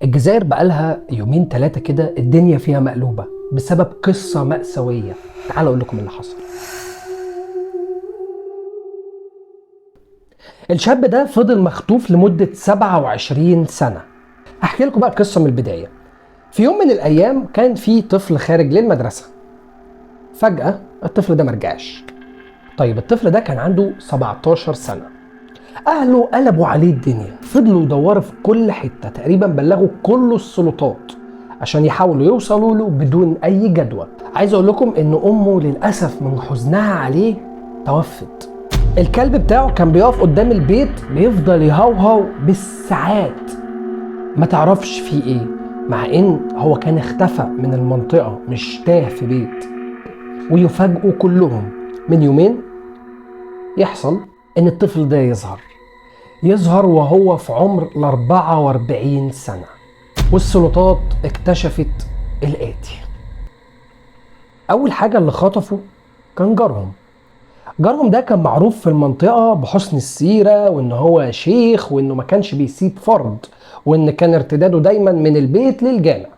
الجزائر بقالها يومين 3 كده الدنيا فيها مقلوبة بسبب قصة مأساوية. تعالوا اقول لكم اللي حصل. الشاب ده فضل مخطوف لمدة 27 سنة. هحكي لكم بقى القصة من البداية. في يوم من الأيام كان في طفل خارج للمدرسة. فجأة الطفل ده مرجعش. طيب الطفل ده كان عنده 17 سنة. أهله قلبوا عليه الدنيا، فضلوا يدوروا في كل حتة، تقريبا بلغوا كل السلطات عشان يحاولوا يوصلوا له بدون أي جدوى. عايز أقول لكم إن أمه للأسف من حزنها عليه توفت. الكلب بتاعه كان بيقف قدام البيت بيفضل يهوهو بالساعات، ما تعرفش فيه ايه، مع ان هو كان اختفى من المنطقة، مش تاه في بيت. ويفاجئوا كلهم من يومين يحصل ان الطفل ده يظهر وهو في عمر 44 سنة. والسلطات اكتشفت الآتي. أول حاجة اللي خطفه كان جارهم ده كان معروف في المنطقة بحسن السيرة، وإن هو شيخ، وإنه ما كانش بيسيب فرض، وإن كان ارتداده دايما من البيت للجامع.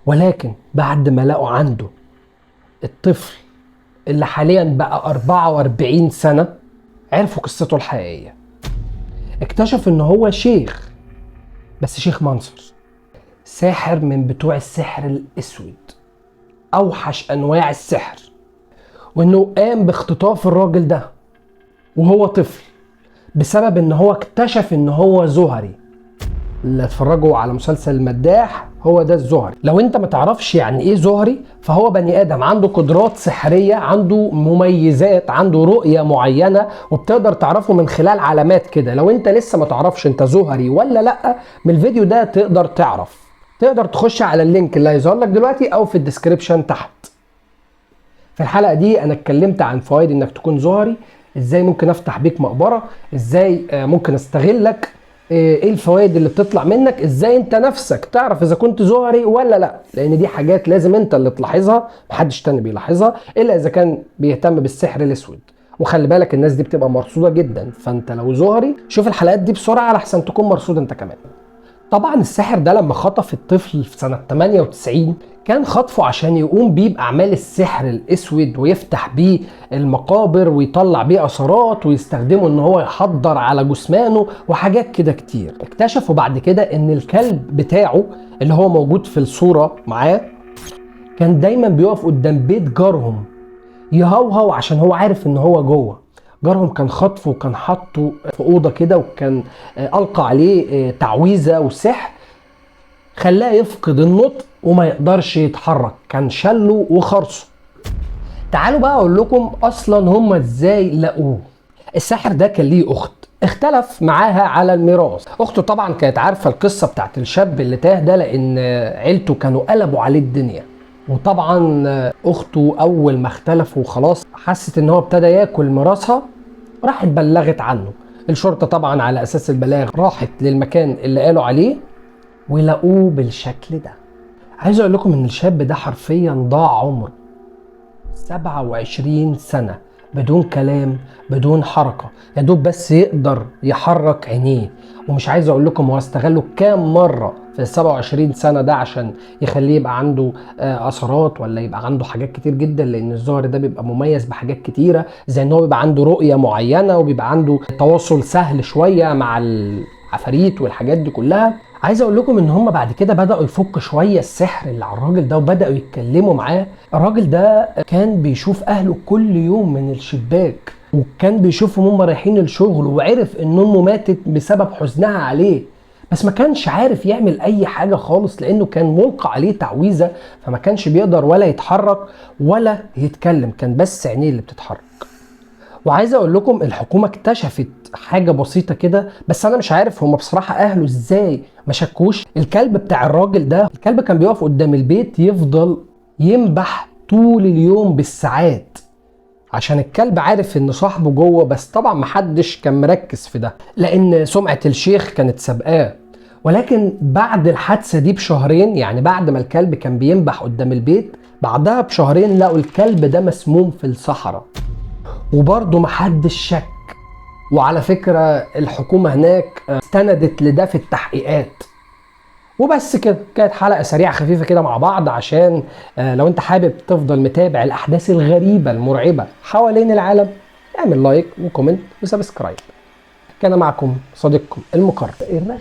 ولكن بعد ما لقوا عنده الطفل اللي حاليا بقى 44 سنة عرفوا قصته الحقيقية. اكتشف إن هو شيخ، بس شيخ منصر، ساحر من بتوع السحر الأسود، أوحش أنواع السحر. وإنه قام باختطاف الراجل ده وهو طفل بسبب ان هو اكتشف ان هو زهري. اللي اتفرجوا على مسلسل المداح هو ده الزهري. لو انت ما تعرفش يعني ايه زهري، فهو بني ادم عنده قدرات سحرية، عنده مميزات، عنده رؤية معينة، وبتقدر تعرفه من خلال علامات كده. لو انت لسه ما تعرفش انت زهري ولا لا، من الفيديو ده تقدر تعرف. تقدر تخش على اللينك اللي هيظهر لك دلوقتي او في الديسكريبشن تحت. في الحلقة دي انا اتكلمت عن فوائد انك تكون زهري، ازاي ممكن افتح بيك مقبرة، ازاي ممكن استغلك، ايه الفوائد اللي بتطلع منك، ازاي انت نفسك تعرف اذا كنت زهري ولا لا، لان دي حاجات لازم انت اللي تلاحظها، محدش تاني بيلاحظها الا اذا كان بيهتم بالسحر الاسود. وخلي بالك الناس دي بتبقى مرصودة جدا، فانت لو زهري شوف الحلقات دي بسرعة لحسن تكون مرصود انت كمان. طبعا الساحر ده لما خطف الطفل في سنة 98 كان خطفه عشان يقوم بيه بأعمال السحر الأسود، ويفتح بيه المقابر ويطلع بيه أثارات ويستخدمه ان هو يحضر على جثمانه وحاجات كده كتير. اكتشفوا بعد كده ان الكلب بتاعه اللي هو موجود في الصورة معاه كان دايما بيقف قدام بيت جارهم يهوهو عشان هو عارف ان هو جوه. جارهم كان خطفه وكان حاطه في اوضه كده، وكان القى عليه تعويذه وسحر خلاه يفقد النطق وما يقدرش يتحرك، كان شله وخرصه. تعالوا بقى اقول لكم اصلا هم ازاي لقوه. الساحر ده كان ليه اخت، اختلف معاها على الميراث. اخته طبعا كانت عارفه القصه بتاعت الشاب اللي تاه ده، لان عيلته كانوا قلبوا عليه الدنيا. وطبعا اخته اول ما اختلفوا خلاص حست ان هو ابتدى ياكل ميراثها، راحت بلغت عنه. الشرطه طبعا على اساس البلاغ راحت للمكان اللي قالوا عليه ولقوه بالشكل ده. عايز اقول لكم ان الشاب ده حرفيا ضاع عمره 27 سنه بدون كلام، بدون حركه، يا دوب بس يقدر يحرك عينيه. ومش عايز اقول لكم هو استغله كام مره في ال 27 سنه ده عشان يخليه يبقى عنده اثارات، ولا يبقى عنده حاجات كتير جدا، لان الزهر ده بيبقى مميز بحاجات كتيره، زي ان هو بيبقى عنده رؤيه معينه، وبيبقى عنده تواصل سهل شويه مع العفاريت والحاجات دي كلها. عايز اقول لكم ان هم بعد كده بداوا يفكوا شويه السحر اللي على الراجل ده، وبداوا يتكلموا معاه. الراجل ده كان بيشوف اهله كل يوم من الشباك، وكان بيشوفهم هم رايحين الشغل، وعرف ان امه ماتت بسبب حزنها عليه، بس ما كانش عارف يعمل اي حاجه خالص لانه كان ملقى عليه تعويذه، فما كانش بيقدر ولا يتحرك ولا يتكلم، كان بس عينيه اللي بتتحرك. وعايز اقول لكم الحكومه اكتشفت حاجه بسيطه كده، بس انا مش عارف هم بصراحه اهله ازاي ما شكوش. الكلب بتاع الراجل ده، الكلب كان بيقف قدام البيت يفضل ينبح طول اليوم بالساعات عشان الكلب عارف ان صاحبه جوه، بس طبعا محدش كان مركز في ده لان سمعه الشيخ كانت سابقاه. ولكن بعد الحادثه دي بشهرين، يعني بعد ما الكلب كان بينبح قدام البيت، بعدها بشهرين لقوا الكلب ده مسموم في الصحراء، وبرضه محدش شك. وعلى فكرة الحكومة هناك استندت لده في التحقيقات، وبس كده، كانت حلقة سريعة خفيفة كده مع بعض، عشان لو انت حابب تفضل متابع الأحداث الغريبة المرعبة حوالين العالم، اعمل لايك وكومنت وسبسكرايب. كان معكم صديقكم المقرب الرغاي.